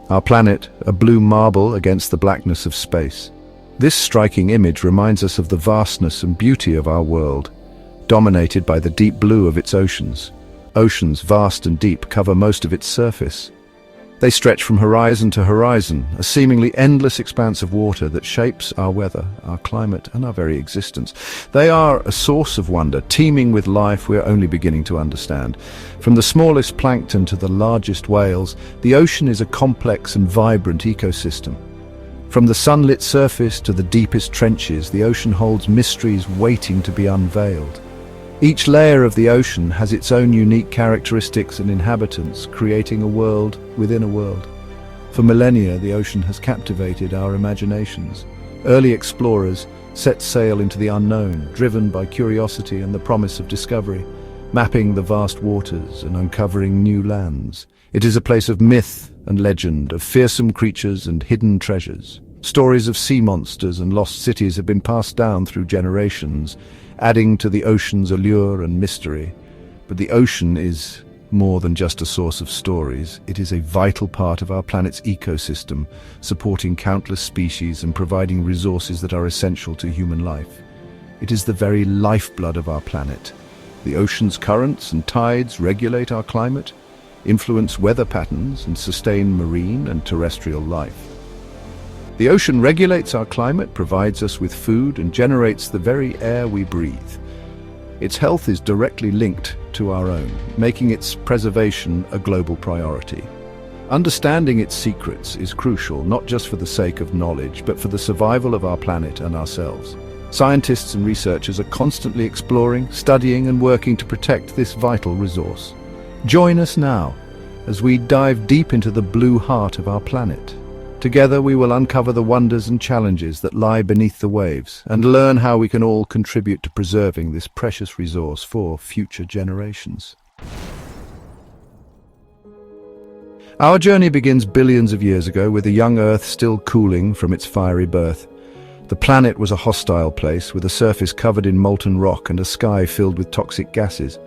Our planet, a blue marble against the blackness of space. This striking image reminds us of the vastness and beauty of our world, dominated by the deep blue of its oceans. Oceans, vast and deep, cover most of its surface. They stretch from horizon to horizon, a seemingly endless expanse of water that shapes our weather, our climate, and our very existence. They are a source of wonder, teeming with life we're only beginning to understand. From the smallest plankton to the largest whales, the ocean is a complex and vibrant ecosystem. From the sunlit surface to the deepest trenches, the ocean holds mysteries waiting to be unveiled. Each layer of the ocean has its own unique characteristics and inhabitants, creating a world within a world. For millennia, the ocean has captivated our imaginations. Early explorers set sail into the unknown, driven by curiosity and the promise of discovery, mapping the vast waters and uncovering new lands. It is a place of myth and legend, of fearsome creatures and hidden treasures. Stories of sea monsters and lost cities have been passed down through generations, adding to the ocean's allure and mystery. But the ocean is more than just a source of stories. It is a vital part of our planet's ecosystem, supporting countless species and providing resources that are essential to human life. It is the very lifeblood of our planet. The ocean's currents and tides regulate our climate, influence weather patterns, and sustain marine and terrestrial life. The ocean regulates our climate, provides us with food, and generates the very air we breathe. Its health is directly linked to our own, making its preservation a global priority. Understanding its secrets is crucial, not just for the sake of knowledge, but for the survival of our planet and ourselves. Scientists and researchers are constantly exploring, studying, and working to protect this vital resource. Join us now as we dive deep into the blue heart of our planet. Together we will uncover the wonders and challenges that lie beneath the waves and learn how we can all contribute to preserving this precious resource for future generations. Our journey begins billions of years ago, with a young Earth still cooling from its fiery birth. The planet was a hostile place, with a surface covered in molten rock and a sky filled with toxic gases.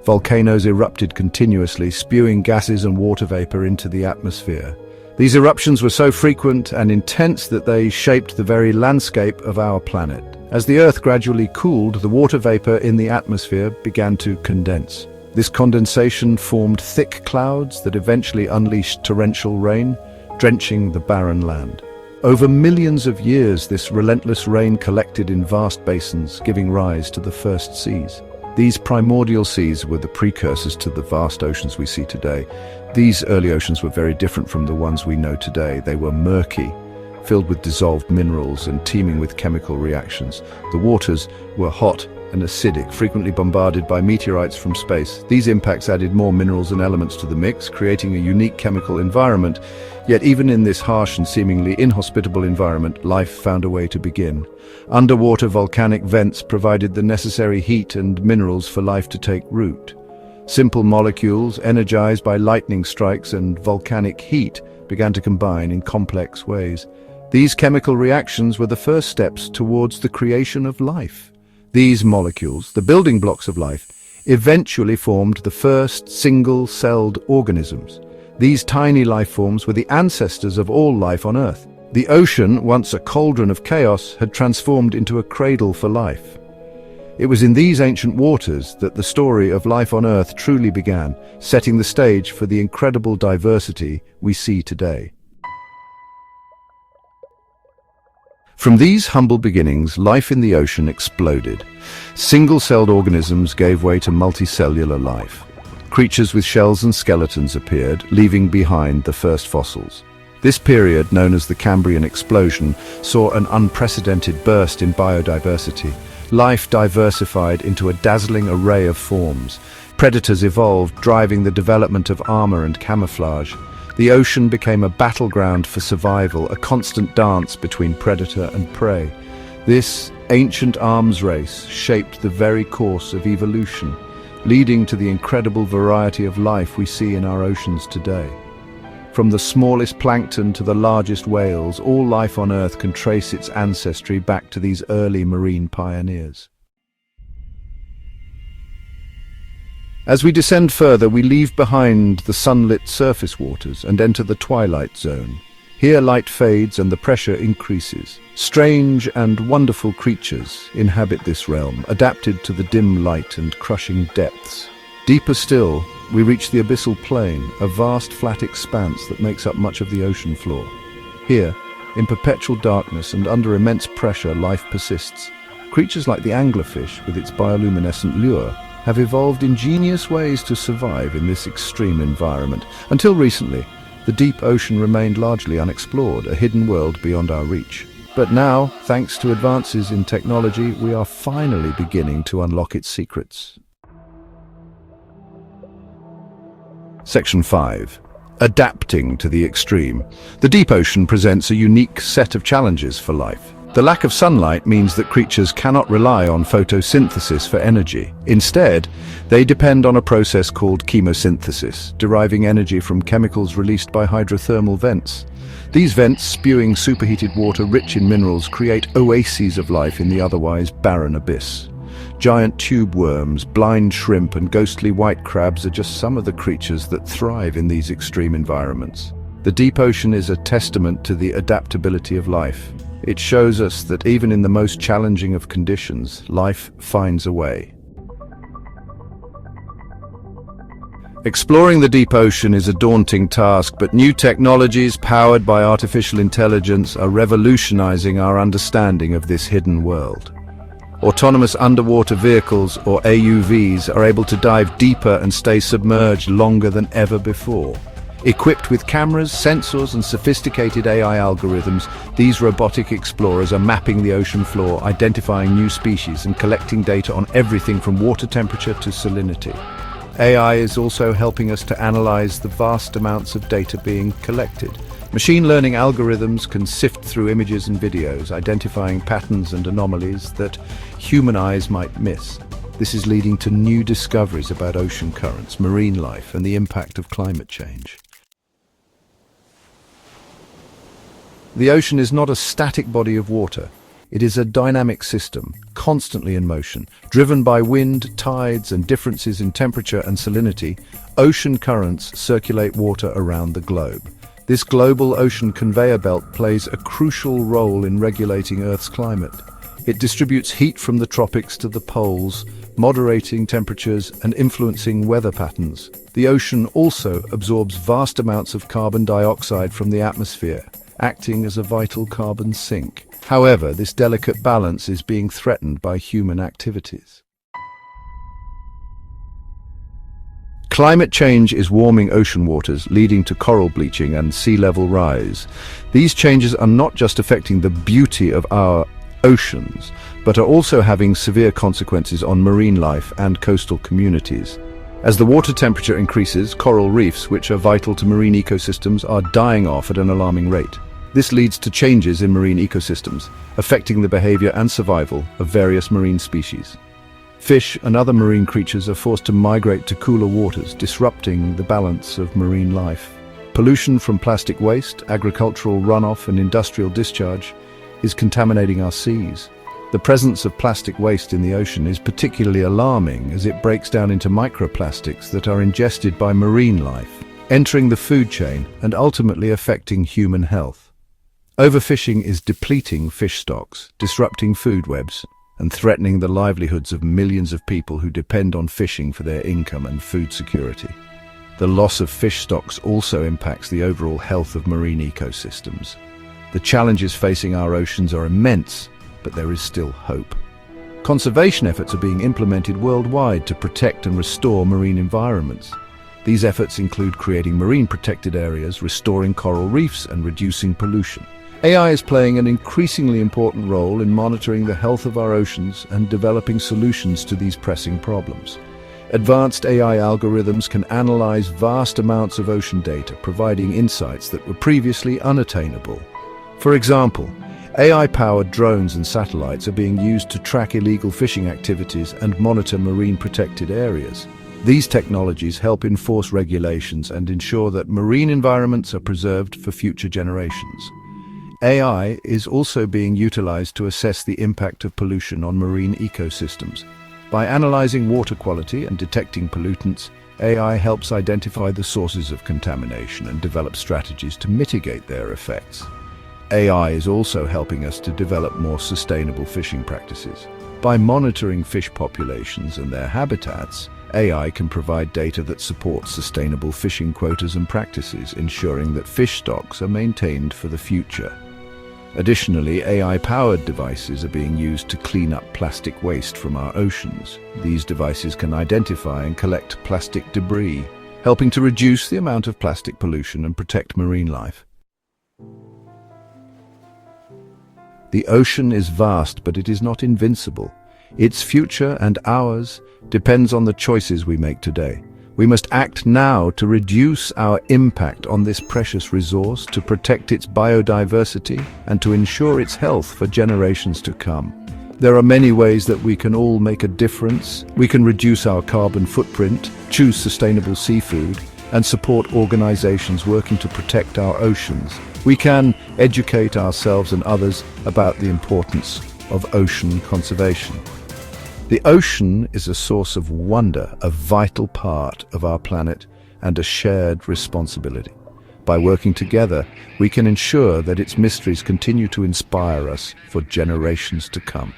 Volcanoes erupted continuously, spewing gases and water vapor into the atmosphere. These eruptions were so frequent and intense that they shaped the very landscape of our planet. As the Earth gradually cooled, the water vapor in the atmosphere began to condense. This condensation formed thick clouds that eventually unleashed torrential rain, drenching the barren land. Over millions of years, this relentless rain collected in vast basins, giving rise to the first seas. These primordial seas were the precursors to the vast oceans we see today. These early oceans were very different from the ones we know today. They were murky, filled with dissolved minerals and teeming with chemical reactions. The waters were hot and acidic, frequently bombarded by meteorites from space. These impacts added more minerals and elements to the mix, creating a unique chemical environment. Yet even in this harsh and seemingly inhospitable environment, life found a way to begin. Underwater volcanic vents provided the necessary heat and minerals for life to take root. Simple molecules, energized by lightning strikes and volcanic heat, began to combine in complex ways. These chemical reactions were the first steps towards the creation of life. These molecules, the building blocks of life, eventually formed the first single-celled organisms. These tiny life forms were the ancestors of all life on Earth. The ocean, once a cauldron of chaos, had transformed into a cradle for life. It was in these ancient waters that the story of life on Earth truly began, setting the stage for the incredible diversity we see today. From these humble beginnings, life in the ocean exploded. Single-celled organisms gave way to multicellular life. Creatures with shells and skeletons appeared, leaving behind the first fossils. This period, known as the Cambrian explosion, saw an unprecedented burst in biodiversity. Life diversified into a dazzling array of forms. Predators evolved, driving the development of armor and camouflage. The ocean became a battleground for survival, a constant dance between predator and prey. This ancient arms race shaped the very course of evolution, leading to the incredible variety of life we see in our oceans today. From the smallest plankton to the largest whales, all life on Earth can trace its ancestry back to these early marine pioneers. As we descend further, we leave behind the sunlit surface waters and enter the twilight zone. Here light fades and the pressure increases. Strange and wonderful creatures inhabit this realm, adapted to the dim light and crushing depths. Deeper still, we reach the abyssal plain, a vast flat expanse that makes up much of the ocean floor. Here, in perpetual darkness and under immense pressure, life persists. Creatures like the anglerfish, with its bioluminescent lure, have evolved ingenious ways to survive in this extreme environment. Until recently, the deep ocean remained largely unexplored, a hidden world beyond our reach. But now, thanks to advances in technology, we are finally beginning to unlock its secrets. Section 5. Adapting to the extreme. The deep ocean presents a unique set of challenges for life. The lack of sunlight means that creatures cannot rely on photosynthesis for energy. Instead, they depend on a process called chemosynthesis, deriving energy from chemicals released by hydrothermal vents. These vents, spewing superheated water rich in minerals, create oases of life in the otherwise barren abyss. Giant tube worms, blind shrimp, and ghostly white crabs are just some of the creatures that thrive in these extreme environments. The deep ocean is a testament to the adaptability of life. It shows us that even in the most challenging of conditions, life finds a way. Exploring the deep ocean is a daunting task, but new technologies powered by artificial intelligence are revolutionizing our understanding of this hidden world. Autonomous underwater vehicles, or AUVs, are able to dive deeper and stay submerged longer than ever before. Equipped with cameras, sensors, and sophisticated AI algorithms, these robotic explorers are mapping the ocean floor, identifying new species, and collecting data on everything from water temperature to salinity. AI is also helping us to analyze the vast amounts of data being collected. Machine learning algorithms can sift through images and videos, identifying patterns and anomalies that human eyes might miss. This is leading to new discoveries about ocean currents, marine life, and the impact of climate change. The ocean is not a static body of water. It is a dynamic system, constantly in motion. Driven by wind, tides, and differences in temperature and salinity, ocean currents circulate water around the globe. This global ocean conveyor belt plays a crucial role in regulating Earth's climate. It distributes heat from the tropics to the poles, moderating temperatures and influencing weather patterns. The ocean also absorbs vast amounts of carbon dioxide from the atmosphere, acting as a vital carbon sink. However, this delicate balance is being threatened by human activities. Climate change is warming ocean waters, leading to coral bleaching and sea level rise. These changes are not just affecting the beauty of our oceans, but are also having severe consequences on marine life and coastal communities. As the water temperature increases, coral reefs, which are vital to marine ecosystems, are dying off at an alarming rate. This leads to changes in marine ecosystems, affecting the behavior and survival of various marine species. Fish and other marine creatures are forced to migrate to cooler waters, disrupting the balance of marine life. Pollution from plastic waste, agricultural runoff, and industrial discharge is contaminating our seas. The presence of plastic waste in the ocean is particularly alarming as it breaks down into microplastics that are ingested by marine life, entering the food chain and ultimately affecting human health. Overfishing is depleting fish stocks, disrupting food webs, and threatening the livelihoods of millions of people who depend on fishing for their income and food security. The loss of fish stocks also impacts the overall health of marine ecosystems. The challenges facing our oceans are immense, but there is still hope. Conservation efforts are being implemented worldwide to protect and restore marine environments. These efforts include creating marine protected areas, restoring coral reefs, and reducing pollution. AI is playing an increasingly important role in monitoring the health of our oceans and developing solutions to these pressing problems. Advanced AI algorithms can analyze vast amounts of ocean data, providing insights that were previously unattainable. For example, AI-powered drones and satellites are being used to track illegal fishing activities and monitor marine protected areas. These technologies help enforce regulations and ensure that marine environments are preserved for future generations. AI is also being utilized to assess the impact of pollution on marine ecosystems. By analyzing water quality and detecting pollutants, AI helps identify the sources of contamination and develop strategies to mitigate their effects. AI is also helping us to develop more sustainable fishing practices. By monitoring fish populations and their habitats, AI can provide data that supports sustainable fishing quotas and practices, ensuring that fish stocks are maintained for the future. Additionally, AI-powered devices are being used to clean up plastic waste from our oceans. These devices can identify and collect plastic debris, helping to reduce the amount of plastic pollution and protect marine life. The ocean is vast, but it is not invincible. Its future and ours depends on the choices we make today. We must act now to reduce our impact on this precious resource, to protect its biodiversity, and to ensure its health for generations to come. There are many ways that we can all make a difference. We can reduce our carbon footprint, choose sustainable seafood, and support organizations working to protect our oceans. We can educate ourselves and others about the importance of ocean conservation. The ocean is a source of wonder, a vital part of our planet, and a shared responsibility. By working together, we can ensure that its mysteries continue to inspire us for generations to come.